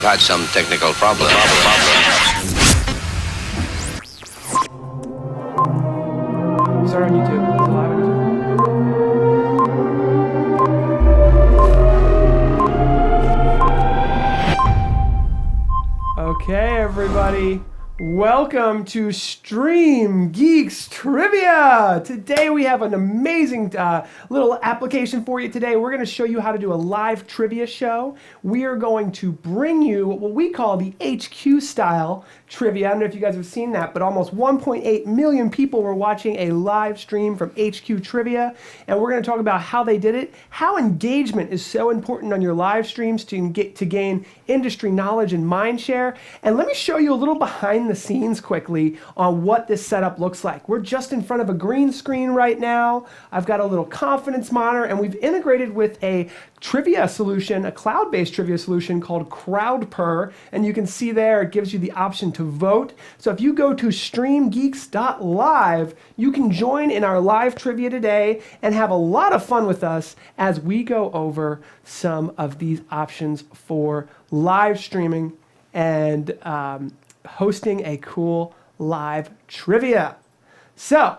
Got some technical problem. Start on YouTube. Is it live on YouTube? Okay, everybody. Welcome to StreamGeeks Trivia. Today we have an amazing little application for you today. We're going to show you how to do a live trivia show. We are going to bring you what we call the HQ style trivia. I don't know if you guys have seen that, but almost 1.8 million people were watching a live stream from HQ Trivia. And we're going to talk about how they did it, how engagement is so important on your live streams to gain industry knowledge and mind share. And let me show you a little behind the scenes quickly on what this setup looks like. We're just in front of a green screen right now. I've got a little confidence monitor, and we've integrated with a trivia solution, a cloud-based trivia solution called Crowdpurr, and you can see there it gives you the option to vote. So if you go to StreamGeeks.live, you can join in our live trivia today and have a lot of fun with us as we go over some of these options for live streaming and hosting a cool live trivia. So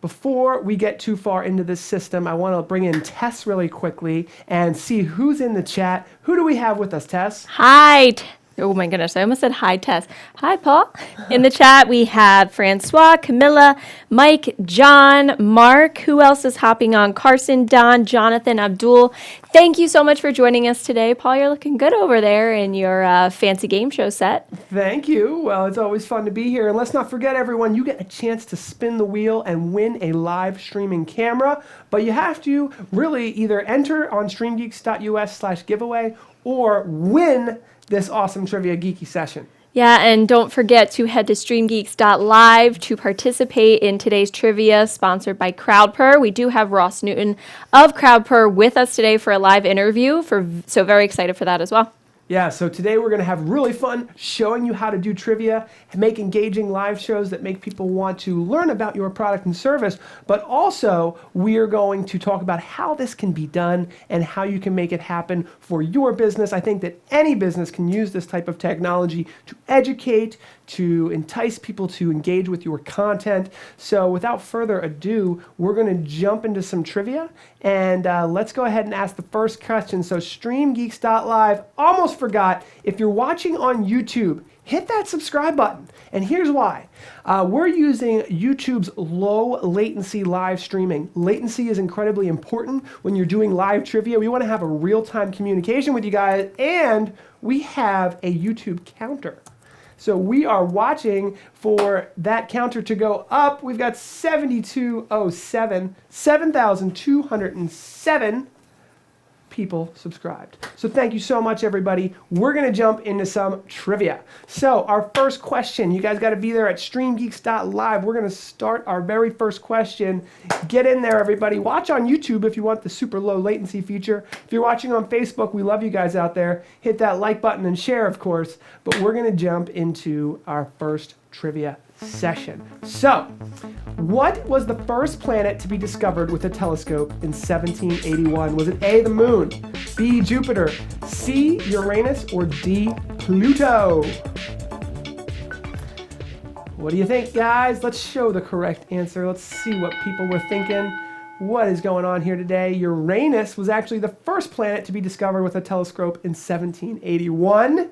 before we get too far into this system, I want to bring in Tess really quickly and see who's in the chat. Who do we have with us, Tess? Hi. Oh my goodness, I almost said hi, Tess. Hi, Paul. In the chat, we have Francois, Camilla, Mike, John, Mark. Who else is hopping on? Carson, Don, Jonathan, Abdul. Thank you so much for joining us today. Paul, you're looking good over there in your fancy game show set. Thank you. Well, it's always fun to be here. And let's not forget, everyone, you get a chance to spin the wheel and win a live streaming camera. But you have to really either enter on streamgeeks.us/giveaway or win this awesome trivia geeky session. Yeah, and don't forget to head to StreamGeeks.live to participate in today's trivia sponsored by Crowdpurr. We do have Ross Newton of Crowdpurr with us today for a live interview, so very excited for that as well. Yeah, so today we're going to have really fun showing you how to do trivia and make engaging live shows that make people want to learn about your product and service, but also we are going to talk about how this can be done and how you can make it happen for your business. I think that any business can use this type of technology to educate, to entice people to engage with your content. So without further ado, we're going to jump into some trivia, and let's go ahead and ask the first question. So StreamGeeks.live, almost forgot, if you're watching on YouTube, hit that subscribe button. And here's why. We're using YouTube's low latency live streaming. Latency is incredibly important when you're doing live trivia. We want to have a real-time communication with you guys, and we have a YouTube counter. So we are watching for that counter to go up. We've got 7207, 7,207 people subscribed. So thank you so much, everybody. We're going to jump into some trivia. So our first question, you guys got to be there at StreamGeeks.live. We're going to start our very first question. Get in there, everybody. Watch on YouTube if you want the super low latency feature. If you're watching on Facebook, we love you guys out there. Hit that like button and share, of course. But we're going to jump into our first trivia session. So, what was the first planet to be discovered with a telescope in 1781? Was it A, the moon, B, Jupiter, C, Uranus, or D, Pluto? What do you think, guys? Let's show the correct answer. Let's see what people were thinking. What is going on here today? Uranus was actually the first planet to be discovered with a telescope in 1781.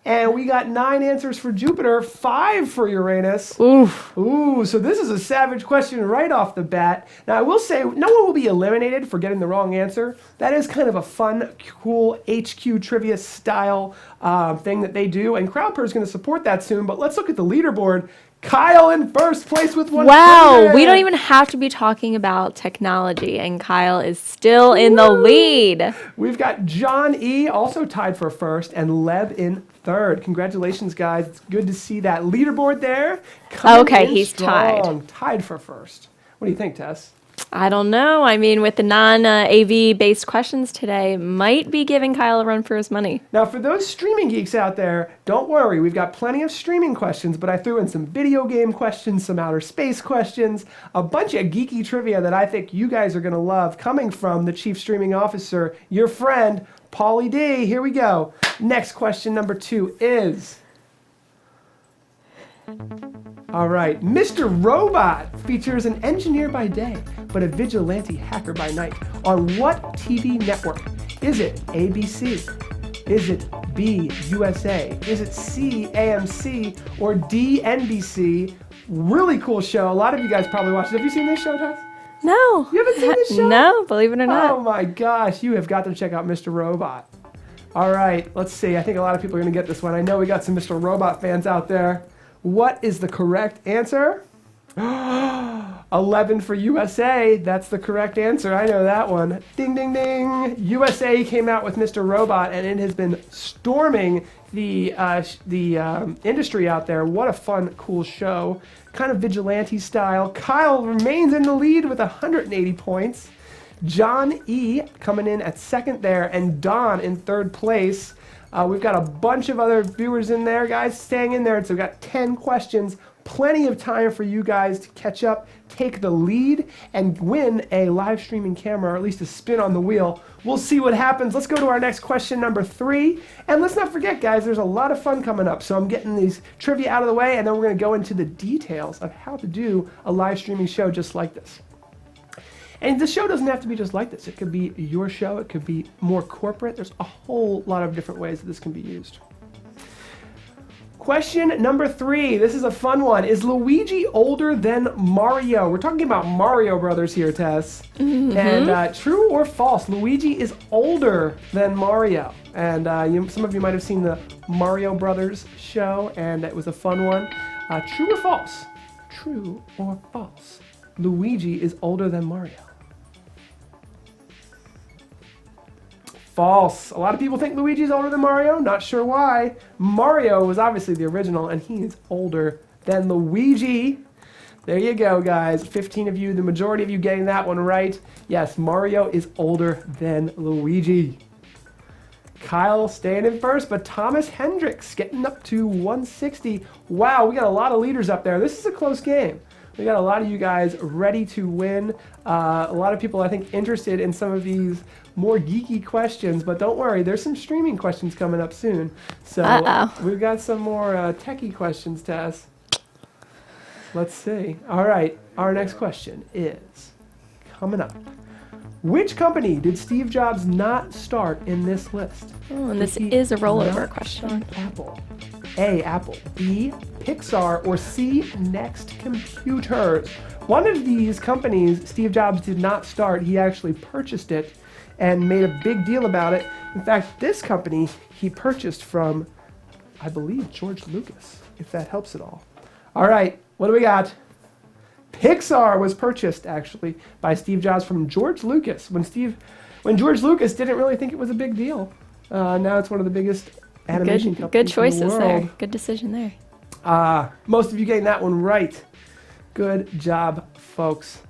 And we got 9 answers for Jupiter, 5 for Uranus. Oof. Ooh, so this is a savage question right off the bat. Now, I will say, no one will be eliminated for getting the wrong answer. That is kind of a fun, cool HQ trivia style thing that they do. And Crowdpurr is going to support that soon. But let's look at the leaderboard. Kyle in first place with 100. Wow, we don't even have to be talking about technology, and Kyle is still in the lead. We've got John E. also tied for first, and Leb in third. Congratulations, guys. It's good to see that leaderboard there. Okay, he's strong. Tied for first. What do you think, Tess? I don't know. I mean, with the non-AV based questions today, might be giving Kyle a run for his money. Now, for those streaming geeks out there, don't worry. We've got plenty of streaming questions, but I threw in some video game questions, some outer space questions, a bunch of geeky trivia that I think you guys are going to love, coming from the Chief Streaming Officer, your friend, Pauly D, here we go. Next question number 2 is... All right, Mr. Robot features an engineer by day, but a vigilante hacker by night. On what TV network? Is it ABC? Is it B, USA? Is it C, AMC? Or D, NBC? Really cool show. A lot of you guys probably watched it. Have you seen this show, Tess? No. You haven't seen this show? No, believe it or not. Oh my gosh, you have got to check out Mr. Robot. All right, let's see. I think a lot of people are going to get this one. I know we got some Mr. Robot fans out there. What is the correct answer? 11 for USA. That's the correct answer. I know that one. Ding, ding, ding. USA came out with Mr. Robot, and it has been storming the industry out there. What a fun, cool show. Kind of vigilante style. Kyle remains in the lead with 180 points. John E. coming in at second there, and Don in third place. We've got a bunch of other viewers in there, guys, staying in there. And so we've got 10 questions. Plenty of time for you guys to catch up, take the lead, and win a live streaming camera, or at least a spin on the wheel. We'll see what happens. Let's go to our next question, number 3. And let's not forget, guys, there's a lot of fun coming up. So I'm getting these trivia out of the way, and then we're going to go into the details of how to do a live streaming show just like this. And the show doesn't have to be just like this. It could be your show. It could be more corporate. There's a whole lot of different ways that this can be used. Question number 3. This is a fun one. Is Luigi older than Mario? We're talking about Mario Brothers here, Tess. Mm-hmm. And true or false, Luigi is older than Mario. And some of you might have seen the Mario Brothers show, and it was a fun one. True or false? True or false? Luigi is older than Mario. False. A lot of people think Luigi's older than Mario. Not sure why. Mario was obviously the original, and he is older than Luigi. There you go, guys. 15 of you, the majority of you getting that one right. Yes, Mario is older than Luigi. Kyle staying in first, but Thomas Hendricks getting up to 160. Wow, we got a lot of leaders up there. This is a close game. We got a lot of you guys ready to win. A lot of people, I think, interested in some of these more geeky questions, but don't worry, there's some streaming questions coming up soon. So we've got some more techie questions, Tess. Let's see. All right, our next question is coming up. Which company did Steve Jobs not start in this list? Oh, and this is a rollover question. Apple. A, Apple. B, Pixar. Or C, Next Computers. One of these companies Steve Jobs did not start. He actually purchased it and made a big deal about it. In fact, this company he purchased from, I believe, George Lucas, if that helps at all. All right, what do we got? Pixar was purchased, actually, by Steve Jobs from George Lucas. When George Lucas didn't really think it was a big deal. Now it's one of the biggest animation companies good choices in the world. there. Good decision there. Most of you getting that one right. Good job, folks.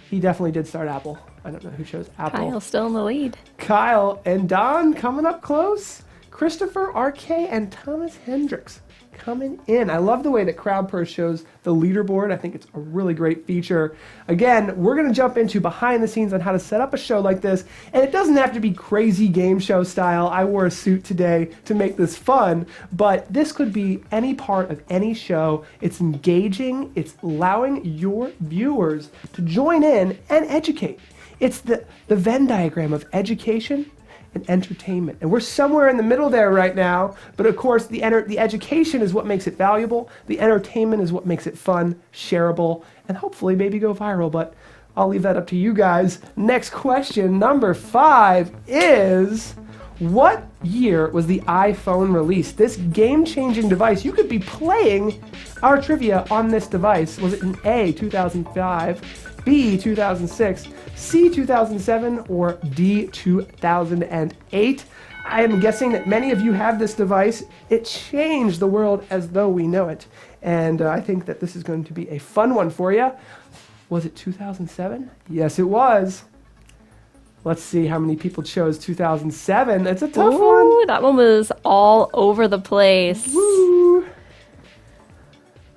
He definitely did start Apple. I don't know who chose Apple. Kyle's still in the lead. Kyle and Don coming up close. Christopher RK and Thomas Hendricks coming in. I love the way that Crowdpurr shows the leaderboard. I think it's a really great feature. Again, we're going to jump into behind the scenes on how to set up a show like this, and it doesn't have to be crazy game show style. I wore a suit today to make this fun, but this could be any part of any show. It's engaging. It's allowing your viewers to join in and educate. It's the Venn diagram of education and entertainment. And we're somewhere in the middle there right now, but of course the education is what makes it valuable, the entertainment is what makes it fun, shareable, and hopefully maybe go viral, but I'll leave that up to you guys. Next question, number 5 is, what year was the iPhone released? This game-changing device, you could be playing our trivia on this device. Was it in A, 2005, B, 2006, C, 2007, or D, 2008? I am guessing that many of you have this device. It changed the world as though we know it. And I think that this is going to be a fun one for you. Was it 2007? Yes, it was. Let's see how many people chose 2007. It's a tough one. That one was all over the place. Woo.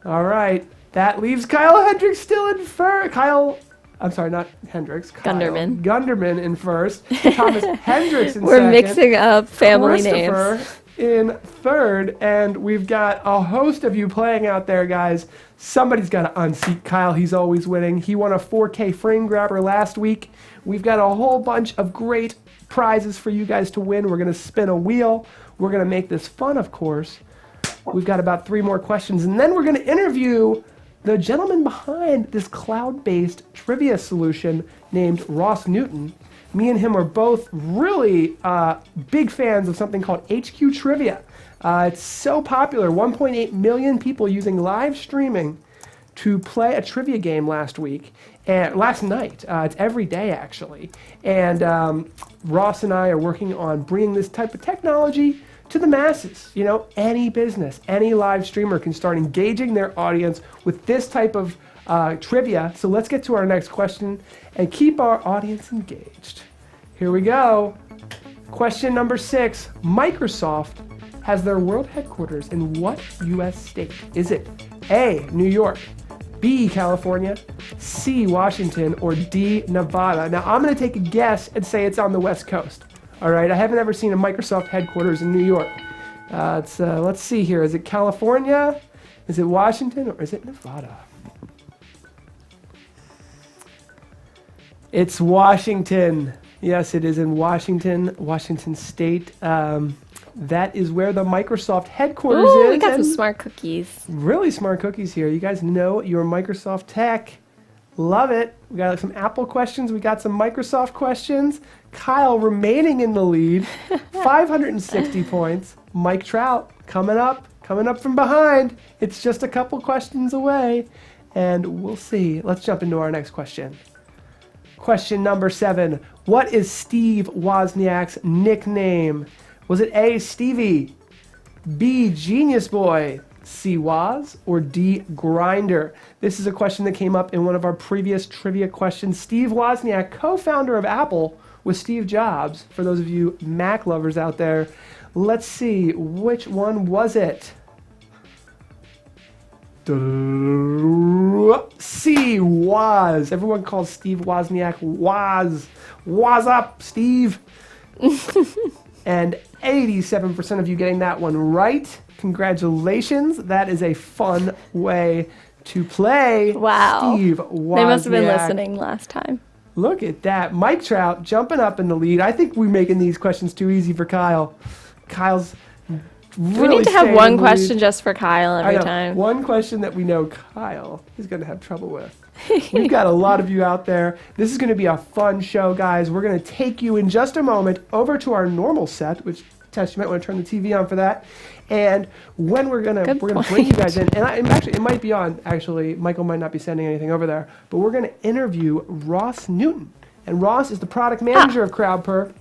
All right. That leaves Kyle Hendricks still in first. Kyle I'm sorry, not Hendricks. Kyle. Gunderman. Gunderman in first. Thomas Hendricks in We're second. mixing up family Christopher names. in third, and we've got a host of you playing out there, guys. Somebody's got to unseat Kyle. He's always winning. He won a 4K frame grabber last week. We've got a whole bunch of great prizes for you guys to win. We're going to spin a wheel. We're going to make this fun, of course. We've got about 3 more questions, and then we're going to interview the gentleman behind this cloud-based trivia solution named Ross Newton. Me and him are both really big fans of something called HQ Trivia. It's so popular, 1.8 million people using live streaming to play a trivia game last night. It's every day, actually. And Ross and I are working on bringing this type of technology to the masses. You know, any business, any live streamer can start engaging their audience with this type of trivia. So let's get to our next question and keep our audience engaged. Here we go. Question number 6. Microsoft has their world headquarters in what U.S. state? Is it A, New York, B, California, C, Washington, or D, Nevada? Now, I'm going to take a guess and say it's on the West Coast. All right, I haven't ever seen a Microsoft headquarters in New York. Let's see here. Is it California? Is it Washington? Or is it Nevada? It's Washington. Yes, it is in Washington, Washington State. That is where the Microsoft headquarters is. We got some smart cookies. Really smart cookies here. You guys know your Microsoft tech. Love it. We got some Apple questions. We got some Microsoft questions. Kyle remaining in the lead, 560 points. Mike Trout coming up from behind. It's just a couple questions away, and we'll see. Let's jump into our next question. Question number 7. What is Steve Wozniak's nickname? Was it A, Stevie, B, Genius Boy, C, Woz, or D, Grinder? This is a question that came up in one of our previous trivia questions. Steve Wozniak, co-founder of Apple with Steve Jobs. For those of you Mac lovers out there, let's see, which one was it? C, Woz. Everyone calls Steve Wozniak Woz. Woz up, Steve. And 87% of you getting that one right. Congratulations. That is a fun way to play. Wow. Steve Wozniak. They must have been listening last time. Look at that. Mike Trout jumping up in the lead. I think we're making these questions too easy for Kyle. Kyle's really We need to have one question just for Kyle every time. One question that we know Kyle is going to have trouble with. We've got a lot of you out there. This is going to be a fun show, guys. We're going to take you in just a moment over to our normal set, which Tess, you might want to turn the TV on for that. And when we're gonna bring you guys in, and actually it might be on. Actually, Michael might not be sending anything over there, but we're gonna interview Ross Newton, and Ross is the product manager of Crowdpurr.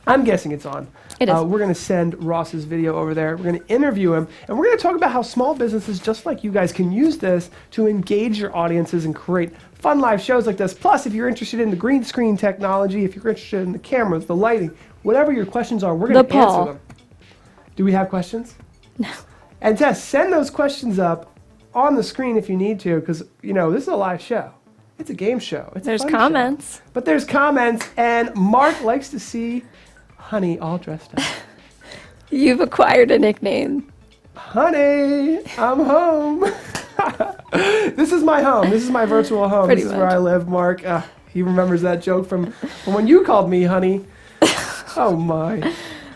I'm guessing it's on. It is. We're going to send Ross's video over there. We're going to interview him, and we're going to talk about how small businesses just like you guys can use this to engage your audiences and create fun live shows like this. Plus, if you're interested in the green screen technology, if you're interested in the cameras, the lighting, whatever your questions are, we're going to answer them. Do we have questions? No. And Tess, send those questions up on the screen if you need to, because, you know, this is a live show. It's a game show. There's comments. Show. But there's comments, and Mark likes to see Honey all dressed up. You've acquired a nickname. Honey, I'm home. This is my home. This is my virtual home. Pretty this is much. where I live, Mark. He remembers that joke from when you called me honey. Oh, my.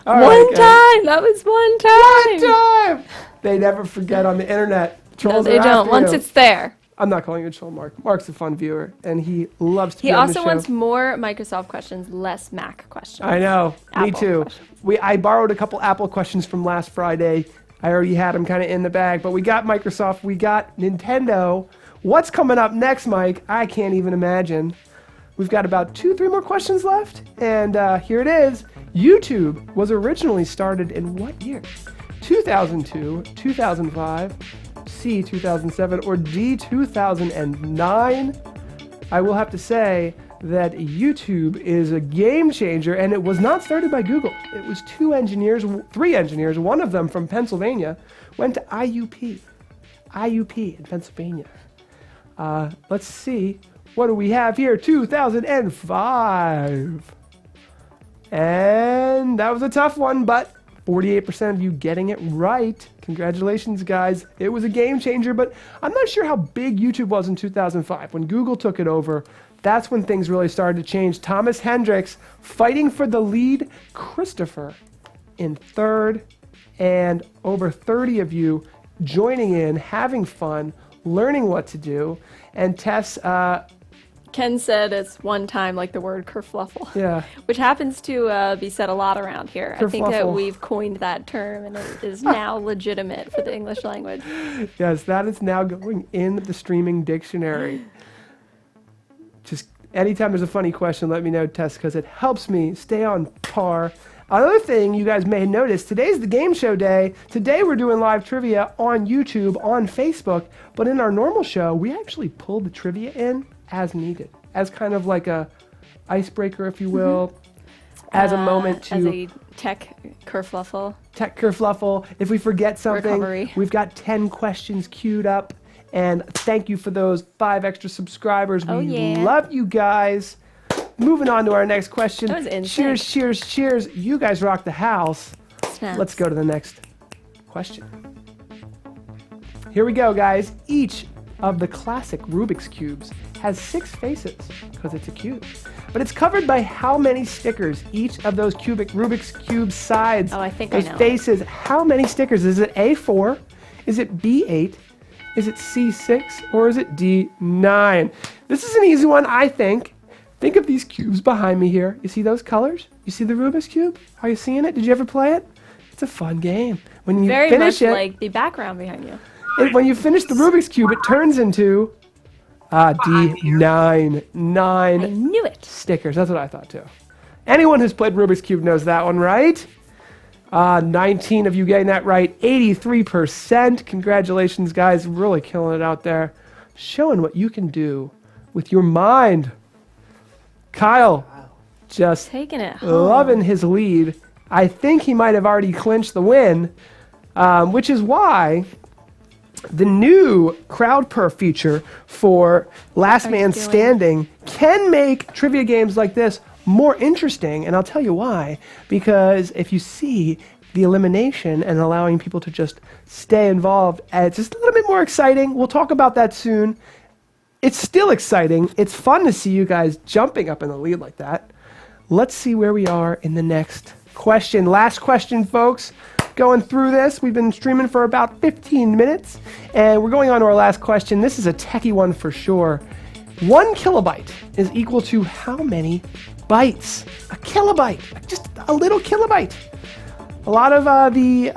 All right, time. That was one time. One time. They never forget on the internet. Trolls No, they are don't. after Once you. it's there. I'm not calling you a troll, Mark. Mark's a fun viewer, and he loves to be He on the also show. wants more Microsoft questions, less Mac questions. I know. Me Apple too. questions. I borrowed a couple Apple questions from last Friday. I already had them kind of in the bag, but we got Microsoft. We got Nintendo. What's coming up next, Mike? I can't even imagine. We've got about 2-3 more questions left, and here it is. YouTube was originally started in what year? 2002, 2005, C, 2007, or D, 2009? I will have to say that YouTube is a game changer, and it was not started by Google. It was 3 engineers, one of them from Pennsylvania, went to IUP in Pennsylvania. Let's see What do we have here? 2005. And that was a tough one, but 48% of you getting it right. Congratulations, guys. It was a game changer, but I'm not sure how big YouTube was in 2005. When Google took it over, that's when things really started to change. Thomas Hendricks fighting for the lead. Christopher in third. And over 30 of you joining in, having fun, learning what to do. And Tess... Ken said it's one time like the word kerfluffle. Yeah. Which happens to be said a lot around here. I think that Kerfluffle. we've coined that term and it is now legitimate for the English language. Yes, that is now going in the streaming dictionary. Just anytime there's a funny question, let me know, Tess, because it helps me stay on par. Another thing you guys may have noticed, today's the game show day. Today we're doing live trivia on YouTube, on Facebook, but in our normal show, we actually pull the trivia in as needed, as kind of like a icebreaker, if you will, as a moment to... As a tech kerfluffle. Tech kerfluffle. If we forget something, Recovery. We've got 10 questions queued up. And thank you for those 5 extra subscribers. Oh, We yeah. love you guys. Moving on to our next question. That was insane. Cheers, cheers, cheers. You guys rock the house. Snaps. Let's go to the next question. Here we go, guys. Each of the classic Rubik's Cubes has 6 faces, because it's a cube. But it's covered by how many stickers? Each of those Rubik's Cube sides, Oh, I think I those know. faces, how many stickers? Is it A4? Is it B8? Is it C6? Or is it D9? This is an easy one, I think. Think of these cubes behind me here. You see those colors? You see the Rubik's Cube? Are you seeing it? Did you ever play it? It's a fun game. When you Very finish much it, like the background behind you. when you finish the Rubik's Cube, it turns into D9. I 9 knew it. stickers. That's what I thought too. Anyone who's played Rubik's Cube knows that one, right? 19 of you getting that right. 83%. Congratulations, guys. Really killing it out there. Showing what you can do with your mind. Kyle, just Taking it home. loving his lead. I think he might have already clinched the win, which is why the new Crowdpurr feature for Last Man doing? Standing can make trivia games like this more interesting, and I'll tell you why. Because if you see the elimination and allowing people to just stay involved, it's just a little bit more exciting. We'll talk about that soon. It's still exciting. It's fun to see you guys jumping up in the lead like that. Let's see where we are in the next question. Last question, folks. Going through this, we've been streaming for about 15 minutes, and we're going on to our last question. This is a techie one for sure. 1 kilobyte is equal to how many bytes? A kilobyte, just a little kilobyte. A lot of the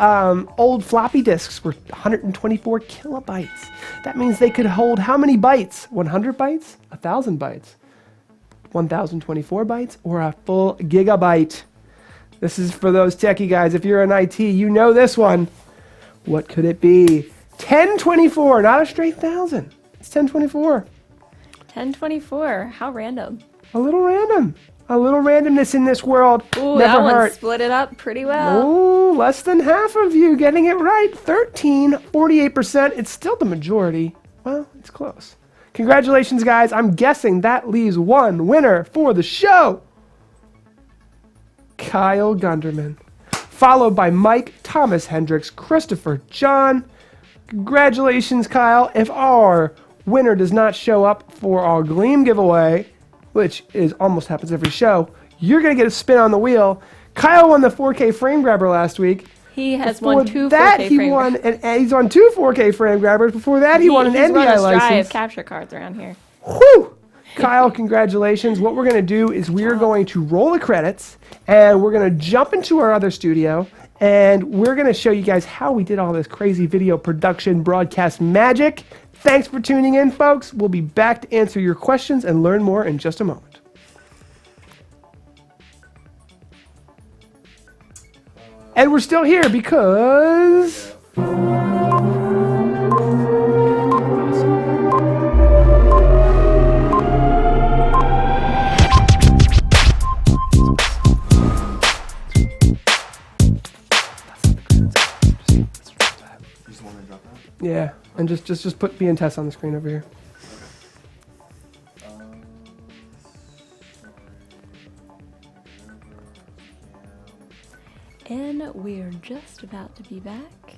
old floppy disks were 124 kilobytes. That means they could hold how many bytes? 100 bytes? 1,000 bytes? 1,024 bytes? Or a full gigabyte? This is for those techie guys. If you're in IT, you know this one. What could it be? 1024, not a straight 1,000. It's 1024. 1024. How random. A little random. A little randomness in this world. Ooh, Never that one hurt. split it up pretty well. Oh, less than half of you getting it right. 48%. It's still the majority. Well, it's close. Congratulations, guys. I'm guessing that leaves one winner for the show. Kyle Gunderman. Followed by Mike, Thomas Hendricks, Christopher, John. Congratulations, Kyle. If our winner does not show up for our Gleam giveaway, which is almost happens every show, you're going to get a spin on the wheel. Kyle won the 4K frame grabber last week. He has Before won 2 that, 4K he frame won, and he's on 2 4K frame grabbers. Before that, he won an he's run NDI a stride license. of capture cards around here. Whew! Kyle, congratulations. What we're going to do is we're going to roll the credits, and we're going to jump into our other studio, and we're going to show you guys how we did all this crazy video production broadcast magic. Thanks for tuning in, folks. We'll be back to answer your questions and learn more in just a moment. And we're still here because... Yeah, and just put B and Tess on the screen over here. we're just about to be back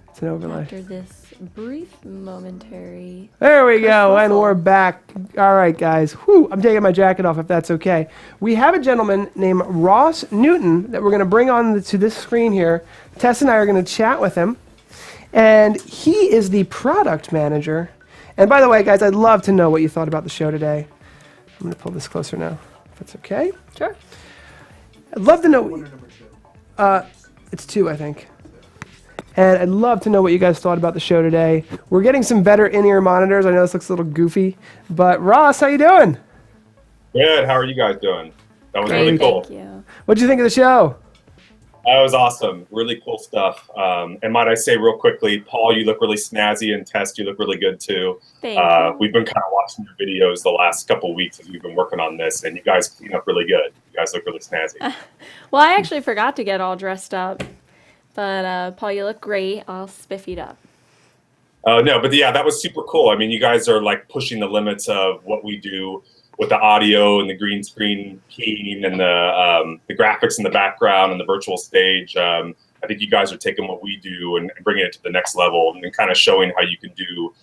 It's an overlay. after this brief momentary. There we go, and kerfuffle. we're back. All right, guys. Whew, I'm taking my jacket off if that's okay. We have a gentleman named Ross Newton that we're going to bring on to this screen here. Tess and I are going to chat with him, and he is the product manager. And by the way, guys, I'd love to know what you thought about the show today. I'm going to pull this closer now, if that's okay. Sure. I'd love to know. It's 2, I think. And I'd love to know what you guys thought about the show today. We're getting some better in-ear monitors. I know this looks a little goofy, but Ross, how you doing? Good. How are you guys doing? That was Great, really cool. thank you. What'd you think of the show? That was awesome. Really cool stuff. And might I say real quickly, Paul, you look really snazzy, and Tess, you look really good too. Thank you. We've been kind of watching your videos the last couple of weeks as we've been working on this, and you guys clean up really good. You guys look really snazzy. Well, I actually forgot to get all dressed up, but Paul, you look great. All spiffied up. No, but yeah, that was super cool. I mean, you guys are like pushing the limits of what we do with the audio and the green screen keying and the graphics in the background and the virtual stage. I think you guys are taking what we do and bringing it to the next level and kind of showing how you can do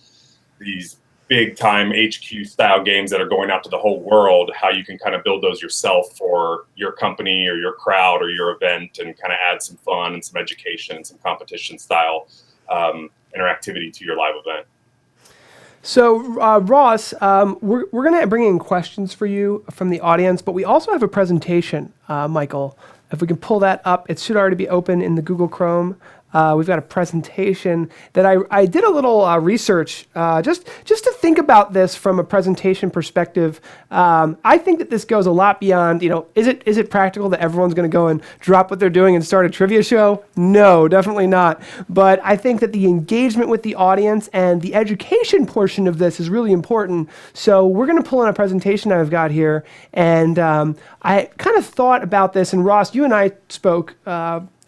these big time HQ style games that are going out to the whole world, how you can kind of build those yourself for your company or your crowd or your event and kind of add some fun and some education and some competition style interactivity to your live event. So, Ross, we're going to bring in questions for you from the audience, but we also have a presentation, Michael. If we can pull that up, it should already be open in the Google Chrome. We've got a presentation that I did a little research just to think about this from a presentation perspective. I think that this goes a lot beyond, is it practical that everyone's going to go and drop what they're doing and start a trivia show? No, definitely not. But I think that the engagement with the audience and the education portion of this is really important. So we're going to pull in a presentation I've got here. And I kind of thought about this, and Ross, you and I spoke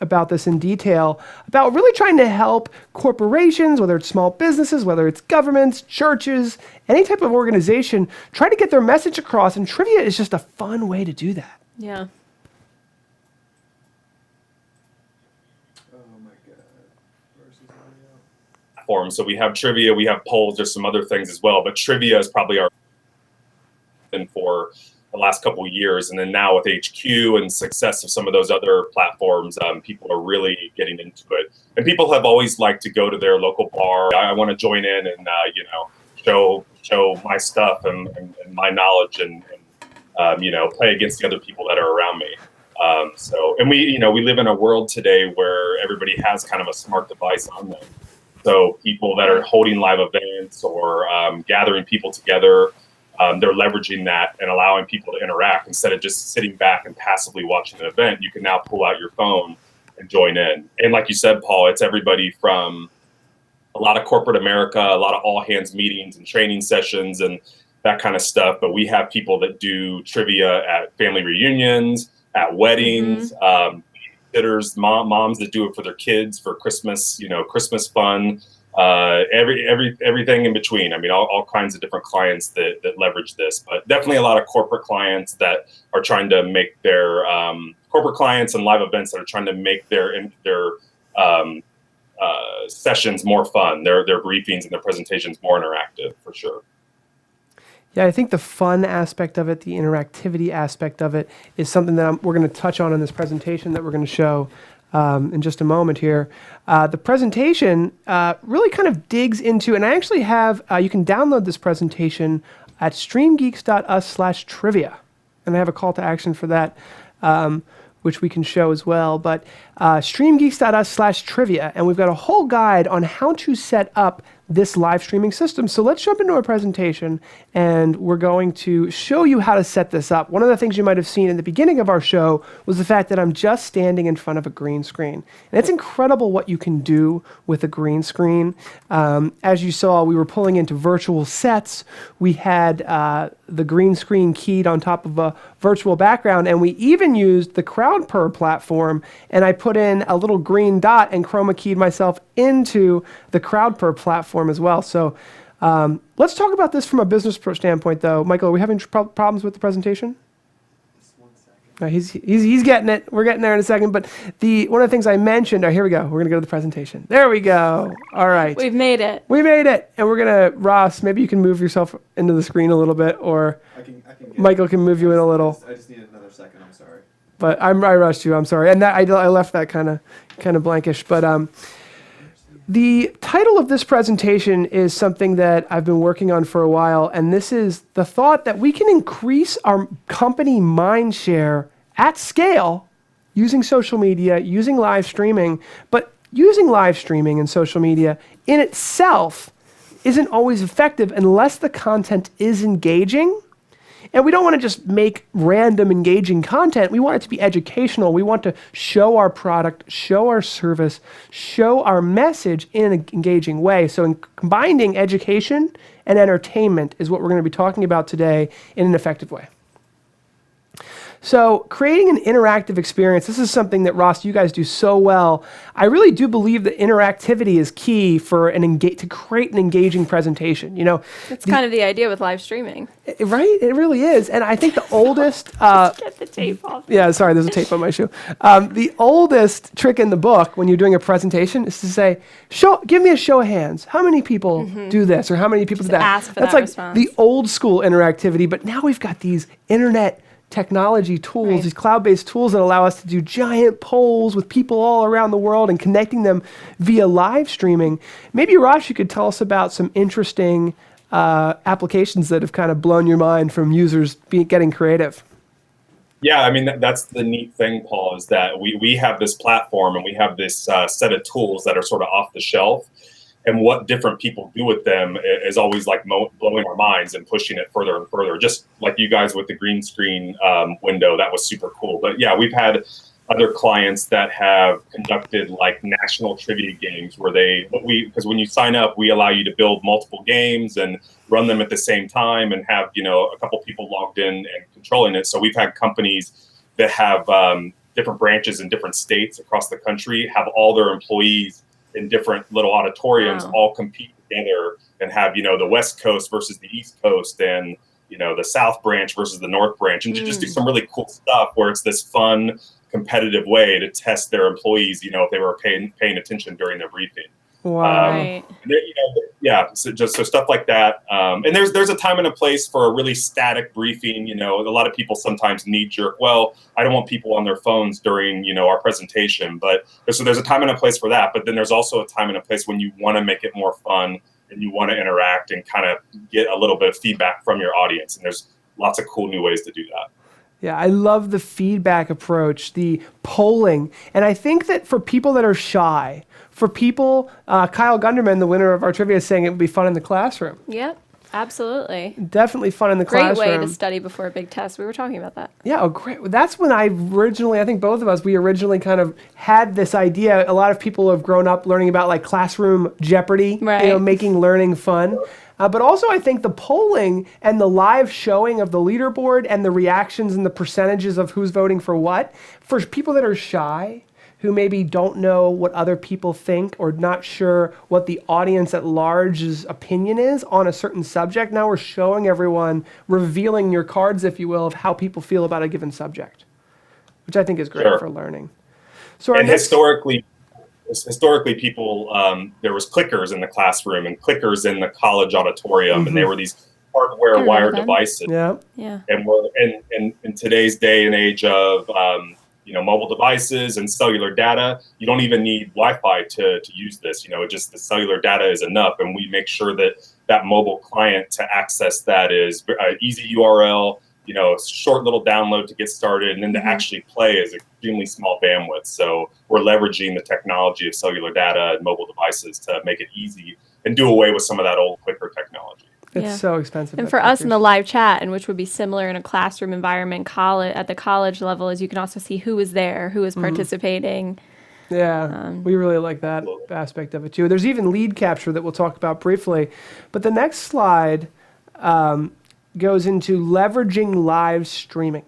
about this in detail, about really trying to help corporations, whether it's small businesses, whether it's governments, churches, any type of organization, try to get their message across, and trivia is just a fun way to do that. Yeah. Platform. So we have trivia, we have polls, there's some other things as well, but trivia is probably our been for the last couple of years, and then now with HQ and success of some of those other platforms, people are really getting into it. And people have always liked to go to their local bar. I want to join in and show my stuff and my knowledge and play against the other people that are around me. And we live in a world today where everybody has kind of a smart device on them. So people that are holding live events or gathering people together, they're leveraging that and allowing people to interact instead of just sitting back and passively watching an event. You can now pull out your phone and join in. And like you said, Paul, it's everybody from a lot of corporate America, a lot of all hands meetings and training sessions and that kind of stuff. But we have people that do trivia at family reunions, at weddings, sitters, moms that do it for their kids for Christmas, Christmas fun. Everything in between. I mean, all kinds of different clients that leverage this, but definitely a lot of corporate clients that are trying to make their corporate clients and live events that are trying to make their sessions more fun, their briefings and their presentations more interactive for sure. Yeah, I think the fun aspect of it, the interactivity aspect of it is something that we're going to touch on in this presentation that we're going to show in just a moment here. The presentation really kind of digs into, and I actually have, you can download this presentation at streamgeeks.us/trivia. And I have a call to action for that, which we can show as well. But streamgeeks.us/trivia, and we've got a whole guide on how to set up this live streaming system. So let's jump into our presentation, and we're going to show you how to set this up. One of the things you might have seen in the beginning of our show was the fact that I'm just standing in front of a green screen. And it's incredible what you can do with a green screen. As you saw, we were pulling into virtual sets. We had the green screen keyed on top of a virtual background, and we even used the Crowdpurr platform, and I put in a little green dot and chroma keyed myself into the Crowdpurr platform as well. So let's talk about this from a business standpoint, though. Michael, are we having problems with the presentation? Just 1 second. No, he's getting it. We're getting there in a second. But one of the things I mentioned, here we go. We're going to go to the presentation. There we go. All right. We've made it. We made it. And we're going to, Ross, maybe you can move yourself into the screen a little bit, or I can Michael can move you in a little. I just need another second. I'm sorry. But I rushed you. I'm sorry. And that I left that kind of blankish. But the title of this presentation is something that I've been working on for a while, and this is the thought that we can increase our company mind share at scale using social media, using live streaming, but using live streaming and social media in itself isn't always effective unless the content is engaging. And we don't want to just make random engaging content. We want it to be educational. We want to show our product, show our service, show our message in an engaging way. So combining education and entertainment is what we're going to be talking about today in an effective way. So creating an interactive experience, this is something that, Ross, you guys do so well. I really do believe that interactivity is key for to create an engaging presentation. It's kind of the idea with live streaming. Right? It really is. And I think the oldest... Get the tape off. Yeah, sorry, there's a tape on my shoe. The oldest trick in the book when you're doing a presentation is to say, give me a show of hands. How many people do this? Or how many people do that? Ask for That's that like response. the old school interactivity, but now we've got these internet technology tools, Right. these cloud-based tools that allow us to do giant polls with people all around the world and connecting them via live streaming. Maybe, Ross, you could tell us about some interesting applications that have kind of blown your mind from users getting creative. Yeah, I mean, that's the neat thing, Paul, is that we have this platform and we have this set of tools that are sort of off the shelf. And what different people do with them is always like blowing our minds and pushing it further and further. Just like you guys with the green screen window, that was super cool. But yeah, we've had other clients that have conducted like national trivia games where because when you sign up, we allow you to build multiple games and run them at the same time and have, a couple people logged in and controlling it. So we've had companies that have different branches in different states across the country, have all their employees in different little auditoriums all compete together and have, the West Coast versus the East Coast and, the South branch versus the North branch, and to just do some really cool stuff where it's this fun, competitive way to test their employees, if they were paying attention during their briefing. Wow. Right. So stuff like that. And there's a time and a place for a really static briefing. A lot of people sometimes knee jerk. Well, I don't want people on their phones during, our presentation. But there's a time and a place for that. But then there's also a time and a place when you want to make it more fun and you want to interact and kind of get a little bit of feedback from your audience. And there's lots of cool new ways to do that. Yeah, I love the feedback approach, the polling. And I think that for people that are shy, for people, Kyle Gunderman, the winner of our trivia, is saying it would be fun in the classroom. Yep, absolutely. Definitely fun in the Great classroom. way to study before a big test. We were talking about that. Yeah, great. That's when I think both of us, we originally kind of had this idea. A lot of people have grown up learning about like classroom Jeopardy, Right. Making learning fun. But also I think the polling and the live showing of the leaderboard and the reactions and the percentages of who's voting for what, for people that are shy, who maybe don't know what other people think or not sure what the audience at large's opinion is on a certain subject. Now we're showing everyone, revealing your cards, if you will, of how people feel about a given subject, which I think is great for learning. So historically, people, there was clickers in the classroom and clickers in the college auditorium, and they were these hardware wire devices. Yeah. And we're in today's day and age of mobile devices and cellular data. You don't even need Wi-Fi to use this. Just the cellular data is enough, and we make sure that mobile client to access that is an easy URL. Short little download to get started, and then to actually play is extremely small bandwidth. So we're leveraging the technology of cellular data and mobile devices to make it easy and do away with some of that old clicker technology. It's so expensive. And for us in the live chat, and which would be similar in a classroom environment, at the college level, is you can also see who was there, who was participating. Yeah, we really like that aspect of it too. There's even lead capture that we'll talk about briefly. But the next slide goes into leveraging live streaming.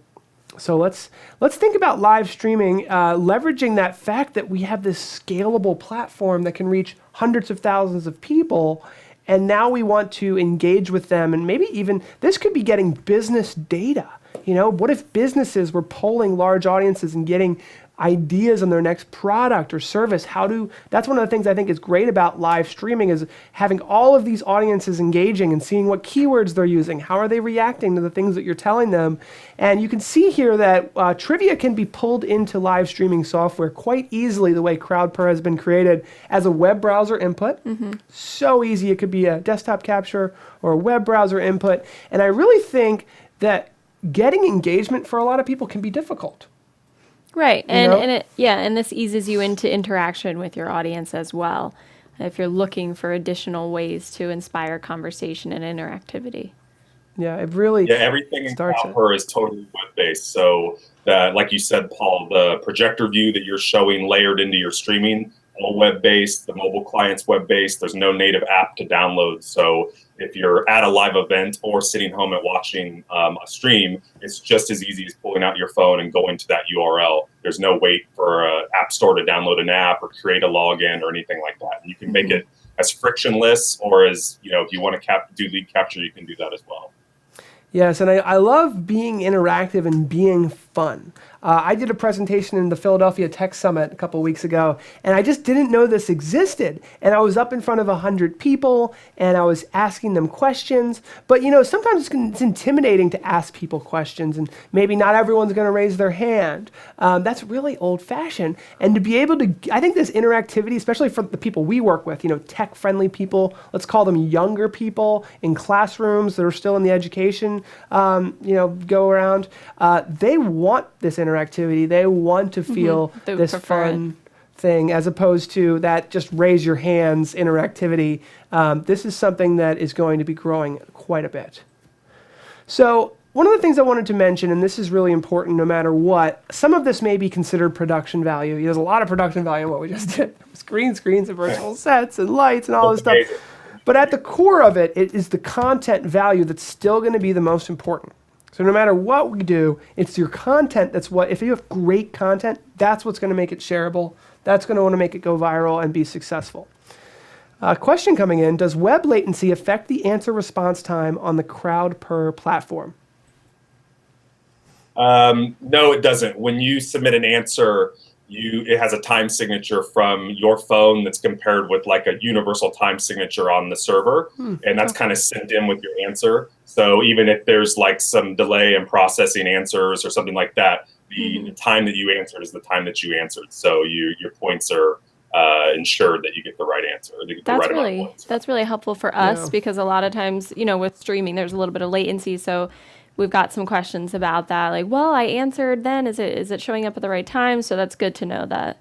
So let's think about live streaming, leveraging that fact that we have this scalable platform that can reach hundreds of thousands of people. And now we want to engage with them, and maybe even this could be getting business data. What if businesses were polling large audiences and getting ideas on their next product or service? That's one of the things I think is great about live streaming, is having all of these audiences engaging and seeing what keywords they're using. How are they reacting to the things that you're telling them? And you can see here that trivia can be pulled into live streaming software quite easily, the way Crowdpurr has been created as a web browser input. So easy. It could be a desktop capture or a web browser input. And I really think that getting engagement for a lot of people can be difficult. Right, and this eases you into interaction with your audience as well, if you're looking for additional ways to inspire conversation and interactivity. Yeah, it really everything in Crowdpurr is totally web-based. So that, like you said, Paul, the projector view that you're showing layered into your streaming, all web-based. The mobile client's web-based. There's no native app to download. So if you're at a live event or sitting home and watching a stream, it's just as easy as pulling out your phone and going to that URL. There's no wait for an app store to download an app or create a login or anything like that. You can make it as frictionless, or as, if you want to do lead capture, you can do that as well. Yes, and I love being interactive and being fun. I did a presentation in the Philadelphia Tech Summit a couple weeks ago, and I just didn't know this existed. And I was up in front of 100 people, and I was asking them questions. But, sometimes it's intimidating to ask people questions, and maybe not everyone's going to raise their hand. That's really old-fashioned. And to be able to, I think this interactivity, especially for the people we work with, tech-friendly people, let's call them younger people in classrooms that are still in the education, go around, they want this interactivity. They want to feel this fun thing, as opposed to that just raise your hands interactivity. This is something that is going to be growing quite a bit. So one of the things I wanted to mention, and this is really important no matter what, some of this may be considered production value. There's a lot of production value in what we just did. Green screens and virtual sets and lights and all this stuff. But at the core of it, it is the content value that's still going to be the most important. So no matter what we do, it's your content that's what, if you have great content, that's what's going to make it shareable. That's going to want to make it go viral and be successful. Question coming in, does web latency affect the answer response time on the Crowdpurr platform? No, it doesn't. When you submit an answer, it has a time signature from your phone that's compared with like a universal time signature on the server. And that's kind of sent in with your answer. So even if there's like some delay in processing answers or something like that, the time that you answered is the time that you answered. So your points are ensured that you get the right answer. That's really helpful for us, because a lot of times, with streaming, there's a little bit of latency. So we've got some questions about that. Like, well, I answered then. Is it showing up at the right time? So that's good to know that.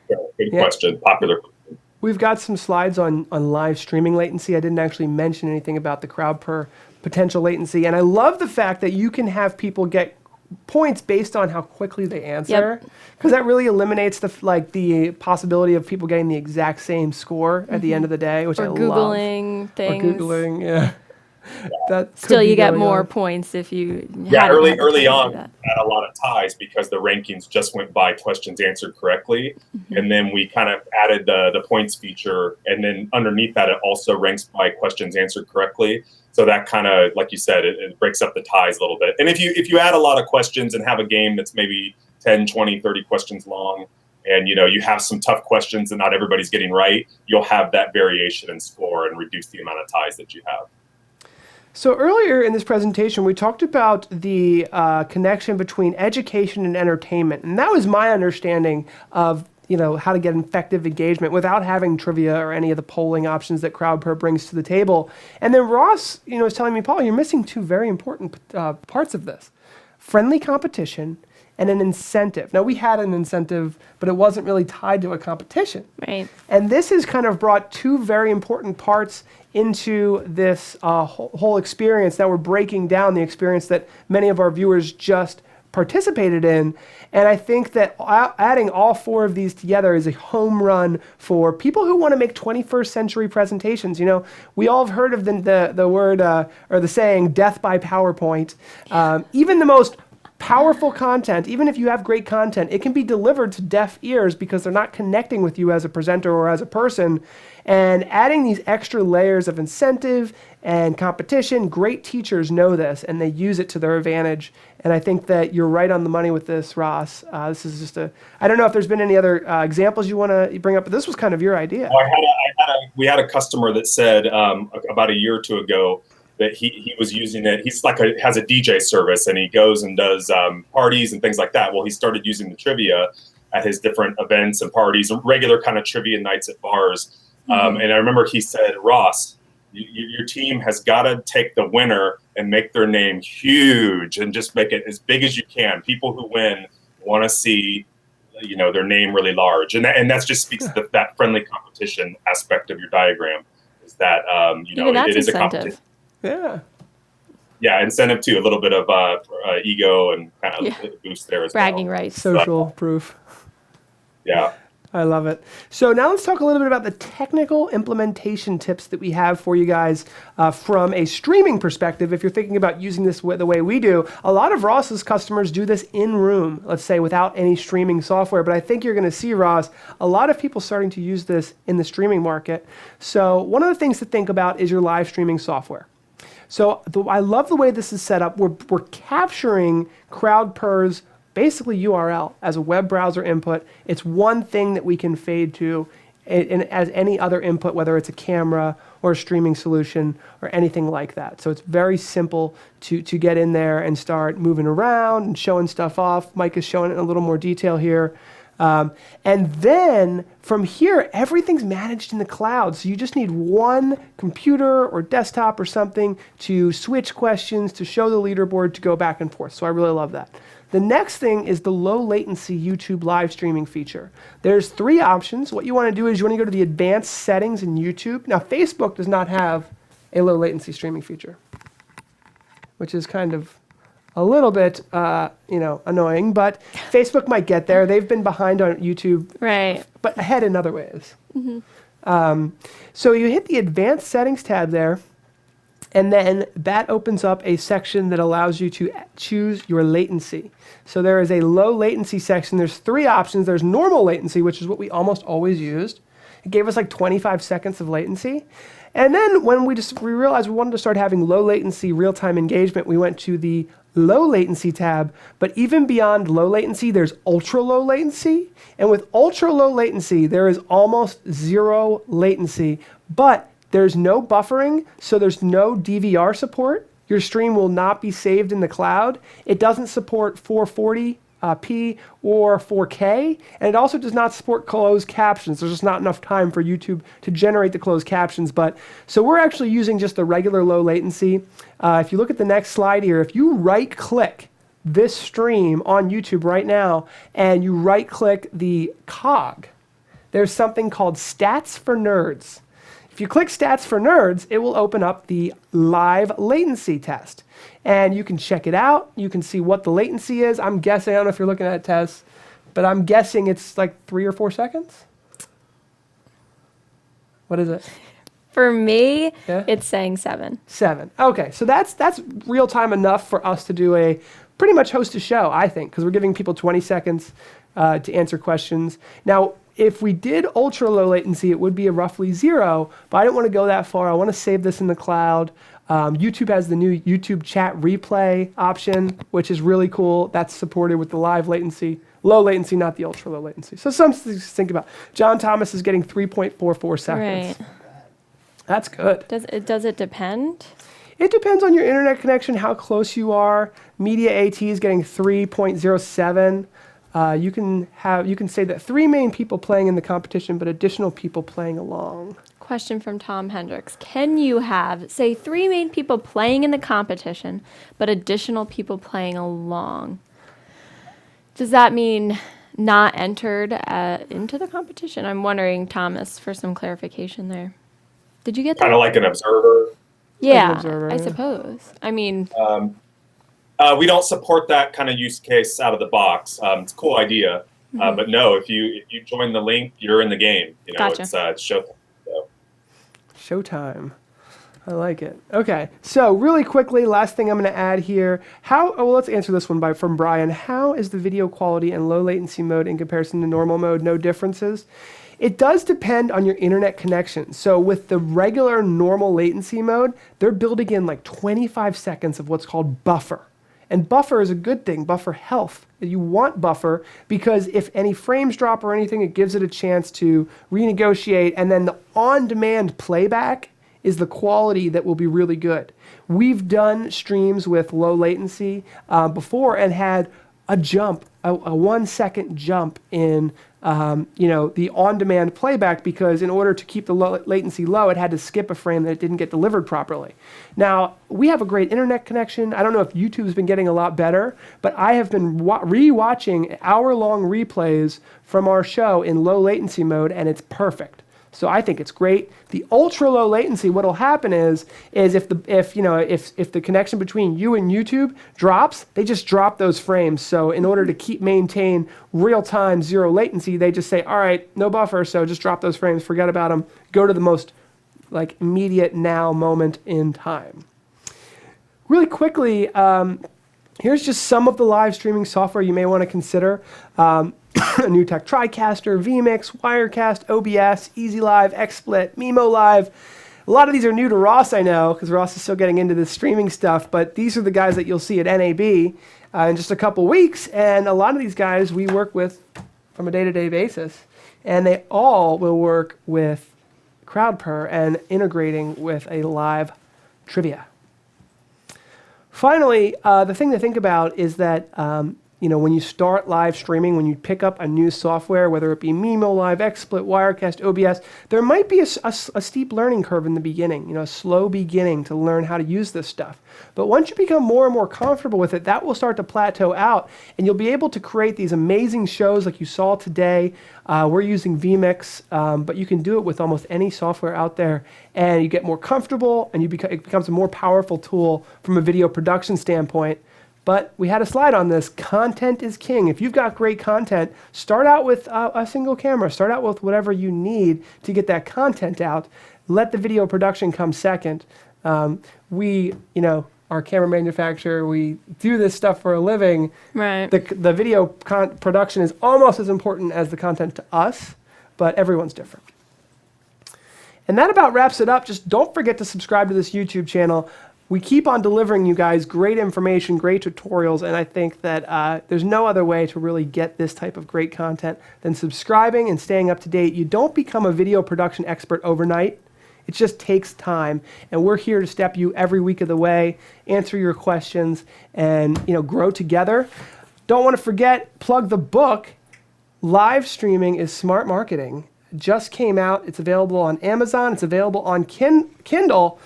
Yeah, good question. Popular question. We've got some slides on live streaming latency. I didn't actually mention anything about the Crowdpurr potential latency. And I love the fact that you can have people get points based on how quickly they answer, because that really eliminates the possibility of people getting the exact same score at the end of the day, which I love. Googling things. Or Googling, yeah. Still, you get more points if you. Early on, had a lot of ties because the rankings just went by questions answered correctly, and then we kind of added the points feature, and then underneath that, it also ranks by questions answered correctly. So that kind of, like you said, it breaks up the ties a little bit. And if you add a lot of questions and have a game that's maybe 10, 20, 30 questions long, and you have some tough questions and not everybody's getting right, you'll have that variation in score and reduce the amount of ties that you have. So earlier in this presentation, we talked about the connection between education and entertainment. And that was my understanding of how to get effective engagement without having trivia or any of the polling options that Crowdpurr brings to the table. And then Ross was telling me, Paul, you're missing two very important parts of this. Friendly competition and an incentive. Now, we had an incentive, but it wasn't really tied to a competition. Right. And this has kind of brought two very important parts into this whole experience. Now we're breaking down the experience that many of our viewers just participated in. And I think that adding all four of these together is a home run for people who want to make 21st century presentations. We all have heard of the word or the saying, death by PowerPoint. Even the most powerful content, even if you have great content, it can be delivered to deaf ears because they're not connecting with you as a presenter or as a person. And adding these extra layers of incentive and competition, great teachers know this and they use it to their advantage. And I think that you're right on the money with this, Ross. This is just I don't know if there's been any other examples you want to bring up, but this was kind of your idea. Well, we had a customer that said about a year or two ago that he was using it. He's has a DJ service and he goes and does parties and things like that. Well, he started using the trivia at his different events and parties, regular kind of trivia nights at bars. And I remember he said, Ross, your team has got to take the winner and make their name huge and just make it as big as you can. People who win want to see, their name really large. And that just speaks to that friendly competition aspect of your diagram, is that, it is a competition. Yeah. Yeah, incentive too. A little bit of ego and kind of boost there as bragging well. rights. Social proof. Yeah. I love it. So now let's talk a little bit about the technical implementation tips that we have for you guys from a streaming perspective. If you're thinking about using this the way we do, a lot of Ross's customers do this in room, let's say without any streaming software. But I think you're going to see, Ross, a lot of people starting to use this in the streaming market. So one of the things to think about is your live streaming software. So I love the way this is set up. We're capturing Crowdpurr's basically URL as a web browser input. It's one thing that we can fade to as any other input, whether it's a camera or a streaming solution or anything like that. So it's very simple to get in there and start moving around and showing stuff off. Mike is showing it in a little more detail here. And then from here, everything's managed in the cloud. So you just need one computer or desktop or something to switch questions, to show the leaderboard, to go back and forth. So I really love that. The next thing is the low latency YouTube live streaming feature. There's 3 options. What you want to do is you want to go to the advanced settings in YouTube. Now, Facebook does not have a low latency streaming feature, which is kind of a little bit, annoying, but Facebook might get there. They've been behind on YouTube, right, but ahead in other ways. So you hit the advanced settings tab there, and then that opens up a section that allows you to choose your latency. So there is a low latency section. There's 3 options. There's normal latency, which is what we almost always used. It gave us like 25 seconds of latency. And then when we realized we wanted to start having low latency real-time engagement, we went to the low latency tab. But even beyond low latency, there's ultra low latency. And with ultra low latency, there is almost 0 latency, but there's no buffering, so there's no DVR support. Your stream will not be saved in the cloud. It doesn't support 440p or 4K, and it also does not support closed captions. There's just not enough time for YouTube to generate the closed captions. So we're actually using just the regular low latency. If you look at the next slide here, if you right-click this stream on YouTube right now, and you right-click the cog, there's something called Stats for Nerds. If you click Stats for Nerds, it will open up the live latency test. And you can check it out. You can see what the latency is. I'm guessing, I don't know if you're looking at it, Tess, but I'm guessing it's like 3 or 4 seconds. What is it? For me, it's saying 7. 7. Okay, so that's real time enough for us to do pretty much host a show, I think, because we're giving people 20 seconds to answer questions. Now, if we did ultra low latency, it would be a roughly 0, but I don't want to go that far. I want to save this in the cloud. YouTube has the new YouTube chat replay option, which is really cool. That's supported with the live latency. Low latency, not the ultra low latency. So something to think about. John Thomas is getting 3.44 seconds. Right. That's good. Does it depend? It depends on your internet connection, how close you are. Media AT is getting 3.07. You can say that 3 main people playing in the competition, but additional people playing along. Question from Tom Hendricks. Can you have, say, 3 main people playing in the competition, but additional people playing along? Does that mean not entered into the competition? I'm wondering, Thomas, for some clarification there. Did you get that? Kind of like an observer. Yeah, observer, I suppose. I mean... we don't support that kind of use case out of the box. It's a cool idea, but no, if you join the link, you're in the game. Gotcha. It's showtime. So. Showtime. I like it. Okay, so really quickly, last thing I'm going to add here. Let's answer this one from Brian. How is the video quality in low latency mode in comparison to normal mode? No differences? It does depend on your internet connection. So with the regular normal latency mode, they're building in like 25 seconds of what's called buffer. And buffer is a good thing, buffer health. You want buffer because if any frames drop or anything, it gives it a chance to renegotiate, and then the on-demand playback is the quality that will be really good. We've done streams with low latency before and had a jump, a 1 second jump in the on-demand playback, because in order to keep the latency low, it had to skip a frame that it didn't get delivered properly. Now, we have a great internet connection. I don't know if YouTube's been getting a lot better, but I have been re-watching hour-long replays from our show in low latency mode, and it's perfect. So I think it's great. The ultra low latency, what'll happen is if the connection between you and YouTube drops, they just drop those frames. So in order to maintain real time zero latency, they just say, all right, no buffer, so just drop those frames, forget about them, go to the most like immediate now moment in time. Really quickly, here's just some of the live streaming software you may want to consider. New Tech TriCaster, vMix, Wirecast, OBS, Easy Live, XSplit, Mimo Live. A lot of these are new to Ross, I know, because Ross is still getting into this streaming stuff, but these are the guys that you'll see at NAB in just a couple weeks, and a lot of these guys we work with from a day-to-day basis, and they all will work with Crowdpurr and integrating with a live trivia. Finally, the thing to think about is that when you start live streaming, when you pick up a new software, whether it be Mimo Live, XSplit, Wirecast, OBS, there might be a steep learning curve in the beginning, a slow beginning to learn how to use this stuff. But once you become more and more comfortable with it, that will start to plateau out, and you'll be able to create these amazing shows like you saw today. We're using vMix, but you can do it with almost any software out there, and you get more comfortable, and it becomes a more powerful tool from a video production standpoint. But we had a slide on this. Content is king. If you've got great content, start out with a single camera. Start out with whatever you need to get that content out. Let the video production come second. We, our camera manufacturer, we do this stuff for a living. Right. The video production is almost as important as the content to us, but everyone's different. And that about wraps it up. Just don't forget to subscribe to this YouTube channel. We keep on delivering you guys great information, great tutorials, and I think that there's no other way to really get this type of great content than subscribing and staying up to date. You don't become a video production expert overnight. It just takes time, and we're here to step you every week of the way, answer your questions, and grow together. Don't want to forget, plug the book. Live streaming is smart marketing. It just came out. It's available on Amazon. It's available on Kindle.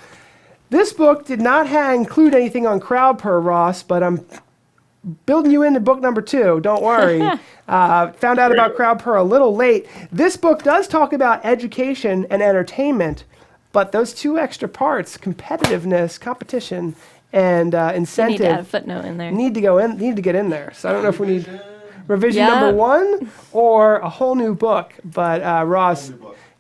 This book did not include anything on Crowdpurr, Ross, but I'm building you into book number 2. Don't worry. Found out about Crowdpurr a little late. This book does talk about education and entertainment, but those 2 extra parts, competitiveness, competition, and incentive, You need to add a footnote in there. need to get in there. So I don't know if we need revision number 1 or a whole new book, but Ross,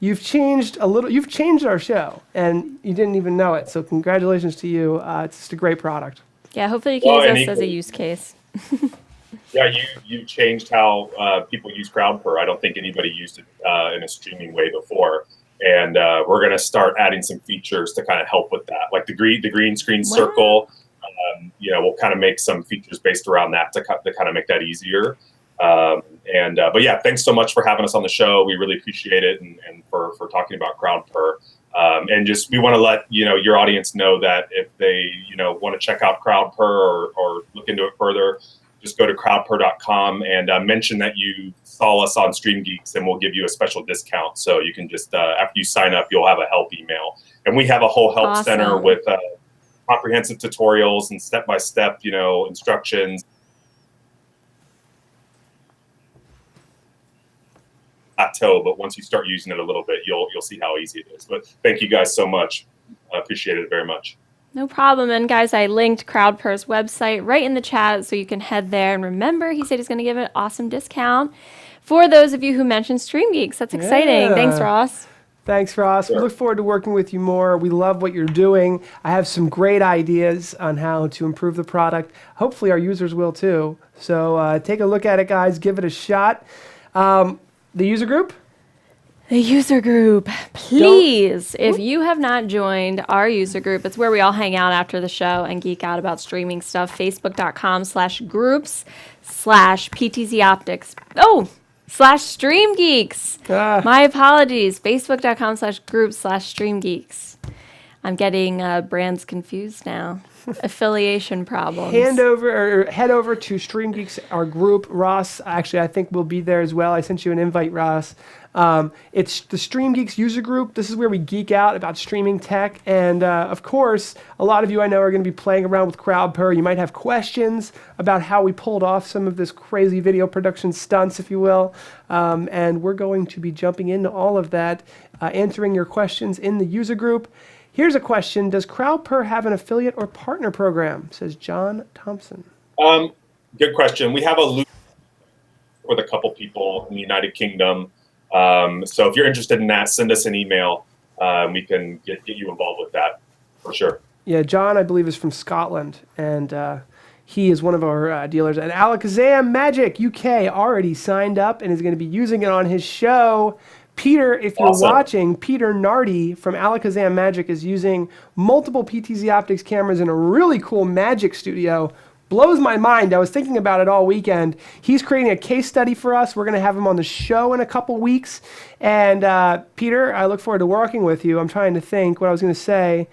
you've changed our show, and you didn't even know it. So congratulations to you. It's just a great product. Yeah, hopefully you can use this as a use case. Yeah, you changed how people use Crowdpurr. I don't think anybody used it in a streaming way before. And we're going to start adding some features to kind of help with that. Like the green screen circle, we'll kind of make some features based around that to kind of make that easier. But yeah, thanks so much for having us on the show. We really appreciate it, and for talking about Crowdpurr. And just we want to let your audience know that if they want to check out Crowdpurr or look into it further, just go to crowdpurr.com and mention that you saw us on StreamGeeks, and we'll give you a special discount. So you can just after you sign up, you'll have a help email, and we have a whole help center with comprehensive tutorials and step-by-step instructions. Plateau, but once you start using it a little bit, you'll see how easy it is. But thank you guys so much. I appreciate it very much. No problem. And guys, I linked Crowdpurr's website right in the chat, so you can head there. And remember, he said he's going to give an awesome discount for those of you who mentioned StreamGeeks. That's exciting. Yeah. Thanks, Ross. Thanks, Ross. We Sure. look forward to working with you more. We love what you're doing. I have some great ideas on how to improve the product. Hopefully our users will too. So take a look at it, guys. Give it a shot. The user group? The user group, please. If you have not joined our user group, it's where we all hang out after the show and geek out about streaming stuff. Facebook.com/groups/PTZ Optics. Oh, /StreamGeeks. My apologies. Facebook.com/groups/StreamGeeks. I'm getting brands confused now. Affiliation problems. Head over to StreamGeeks, our group. Ross, actually, I think will be there as well. I sent you an invite, Ross. It's the StreamGeeks user group. This is where we geek out about streaming tech. And of course, a lot of you I know are going to be playing around with Crowdpurr. You might have questions about how we pulled off some of this crazy video production stunts, if you will. And we're going to be jumping into all of that, answering your questions in the user group. Here's a question. Does Crowdpurr have an affiliate or partner program? Says John Thompson. Good question. We have a loop with a couple people in the United Kingdom. So if you're interested in that, send us an email. We can get you involved with that for sure. Yeah, John, I believe, is from Scotland, and he is one of our dealers. And Alakazam Magic UK already signed up and is going to be using it on his show. Peter, if you're watching, Peter Nardi from Alakazam Magic is using multiple PTZ Optics cameras in a really cool magic studio. Blows my mind. I was thinking about it all weekend. He's creating a case study for us. We're going to have him on the show in a couple weeks. And Peter, I look forward to working with you. I'm trying to think what I was going to say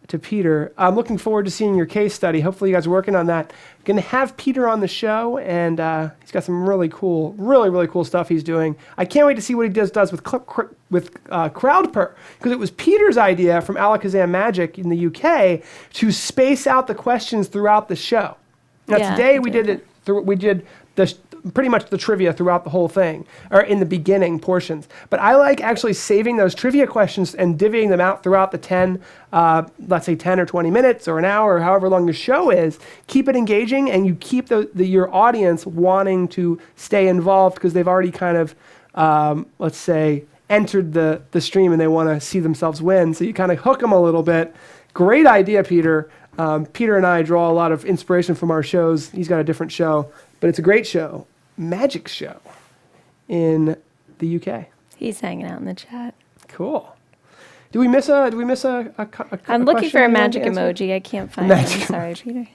to Peter. I'm looking forward to seeing your case study. Hopefully you guys are working on that. Going to have Peter on the show, and he's got some really cool, really cool stuff he's doing. I can't wait to see what he does with Crowdpurr, because it was Peter's idea from Alakazam Magic in the UK to space out the questions throughout the show. Now today we did pretty much the trivia throughout the whole thing, or in the beginning portions. But I like actually saving those trivia questions and divvying them out throughout the 10, let's say 10 or 20 minutes or an hour or however long the show is. Keep it engaging, and you keep your audience wanting to stay involved because they've already kind of, let's say, entered the stream and they want to see themselves win. So you kind of hook them a little bit. Great idea, Peter. Peter and I draw a lot of inspiration from our shows. He's got a different show, but it's a great show. Magic show in the UK. He's hanging out in the chat. Cool. Do we miss a I'm looking for a magic emoji. I can't find it. I'm sorry, Peter.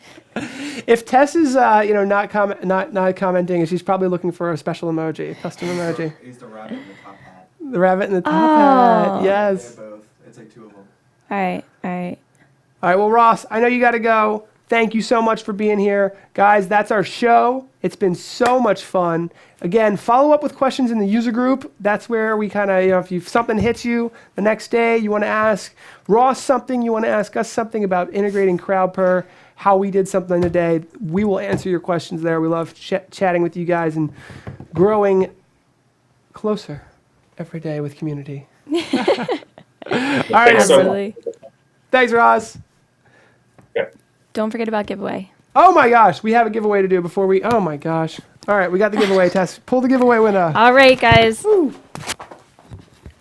If Tess is not commenting, she's probably looking for a special emoji, a custom emoji. It's the rabbit in the top hat. The rabbit in the top hat. Yes. They're both. It's like two of them. All right. All right, well, Ross, I know you got to go. Thank you so much for being here. Guys, that's our show. It's been so much fun. Again, follow up with questions in the user group. That's where we kind of, if something hits you the next day, you want to ask Ross something, you want to ask us something about integrating Crowdpurr, how we did something today, we will answer your questions there. We love chatting with you guys and growing closer every day with community. All right, Absolutely. Thanks, Ross. Don't forget about giveaway. Oh my gosh, we have a giveaway to do before we. Oh my gosh. All right, we got the giveaway. Tess, pull the giveaway window. All right, guys. Woo.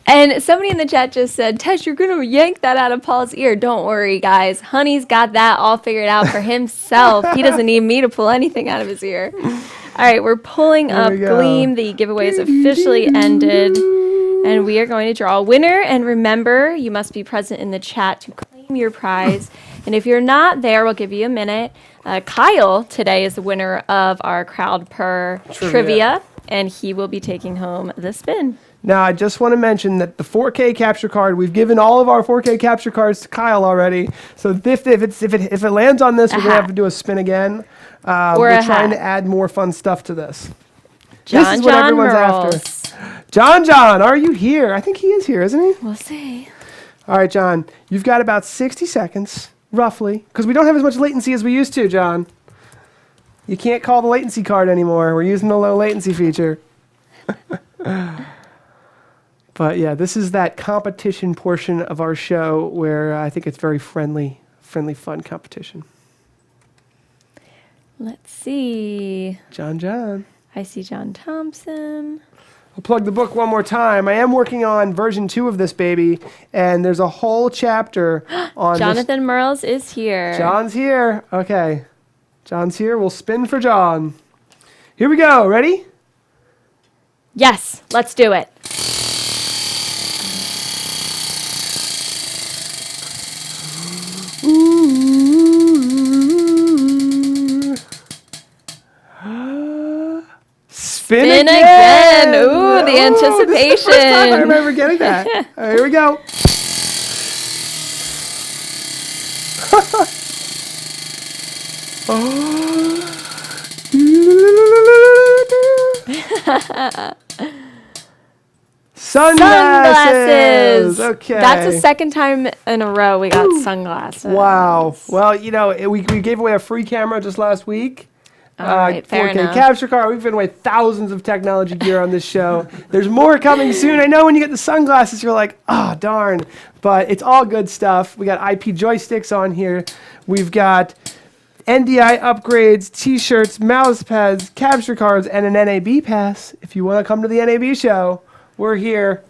And somebody in the chat just said, Tess, you're going to yank that out of Paul's ear. Don't worry, guys. Honey's got that all figured out for himself. He doesn't need me to pull anything out of his ear. All right, we're pulling up Gleam. The giveaway is officially ended. And we are going to draw a winner. And remember, you must be present in the chat to claim your prize. And if you're not there, we'll give you a minute. Kyle today is the winner of our Crowdpurr trivia, and he will be taking home the spin. Now, I just want to mention that the 4K capture card, we've given all of our 4K capture cards to Kyle already. So if it lands on this, we're going to have to do a spin again. We're trying to add more fun stuff to this. This is what everyone's after. John, are you here? I think he is here, isn't he? We'll see. All right, John, you've got about 60 seconds. Roughly, because we don't have as much latency as we used to, John. You can't call the latency card anymore. We're using the low latency feature. But yeah, this is that competition portion of our show where I think it's very friendly, fun competition. Let's see. John. I see John Thompson. I'll plug the book one more time. I am working on version 2 of this baby, and there's a whole chapter on Jonathan Merles is here. John's here. Okay. John's here. We'll spin for John. Here we go. Ready? Yes, let's do it. Spin again. Ooh, the This is the first time I anticipation. remember getting that. All right, here we go. Sunglasses. Okay. That's the second time in a row we got sunglasses. Wow. Well, you know, we gave away a free camera just last week. All right, fair 4K enough. capture card. We've given away thousands of technology gear on this show. There's more coming soon. I know when you get the sunglasses, you're like, oh, darn. But it's all good stuff. We got IP joysticks on here. We've got NDI upgrades, t-shirts, mouse pads, capture cards, and an NAB pass. If you want to come to the NAB show, we're here.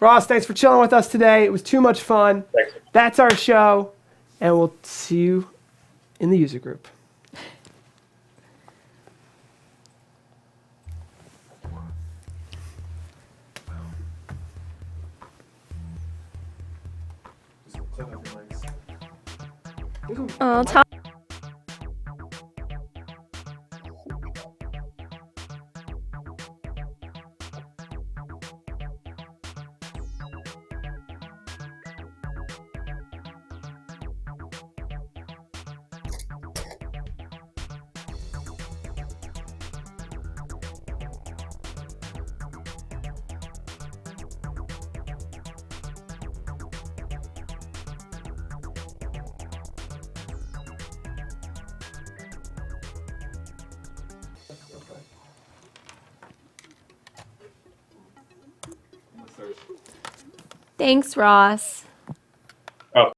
Ross, thanks for chilling with us today. It was too much fun. Thanks. That's our show, and we'll see you in the user group. Just click on your legs. Oh, Tom. Thanks, Ross.